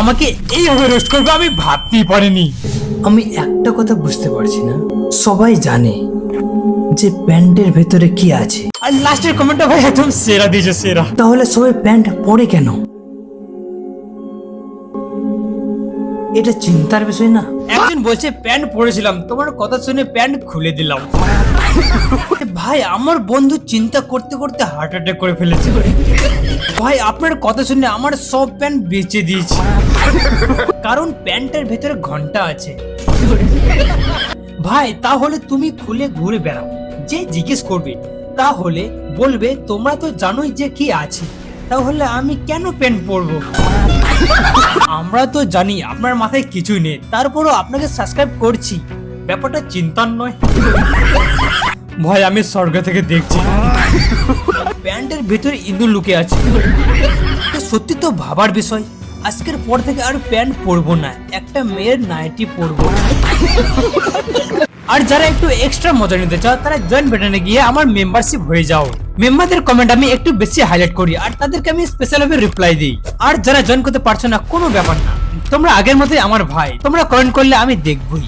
আমাকে এইভাবে রোস্ট করবে আমি ভাবতেই পারিনি। আমি একটা কথা বুঝতে পারছি না, সবাই জানে যে প্যান্টের ভেতরে কি আছে, আর লাস্টের কমেন্টটা ভাই একদম সেরা দিয়েছে, সেরা। তাহলে সবাই প্যান্ট পরে কেন? এটা চিন্তার বিষয় না? একজন বলছে প্যান্ট পরেছিলাম, তোমার কথা শুনে প্যান্ট খুলে দিলাম। ভাই আমার বন্ধু চিন্তা করতে করতে হার্ট অ্যাটাক করে ফেলেছে। ভাই আপনার কথা শুনে আমার সব প্যান্ট বেচে দিয়েছি, কারণ প্যান্টের ভেতরে ঘন্টা আছে। ভাই তাহলে তুমি খুলে ঘুরে বেড়াও, যে জিজ্ঞেস করবে তাহলে বলবে তোমরা তো জানোই যে কি আছে, তাহলে আমি কেন প্যান্ট পরবো? আমরা তো জানি আপনার মাথায় কিছুই নেই, তারপরও আপনাকে সাবস্ক্রাইব করছি, ব্যাপারটা চিন্তার নয়। ভাই আমি স্বর্গ থেকে দেখছি প্যান্টের ভেতরে ইঁদুর লুকে আছে। সত্যি তো ভাবার বিষয়, আজকের পর থেকে আর প্যান্ট পরবো না, একটা মেয়ের নাইটি পরবো। আর যারা একটু এক্সট্রা মজা নিতে চাও তারা জয়েন বাটনে গিয়ে আমার মেম্বারশিপ হয়ে যাও। মেম্বারদের কমেন্ট আমি একটু বেশি হাইলাইট করি আর তাদেরকে আমি স্পেশাল ভাবে রিপ্লাই দিই। আর যারা জয়েন করতে পারছো না কোনো ব্যাপার না, তোমরা আগের মতোই আমার ভাই, তোমরা কমেন্ট করলে আমি দেখবই।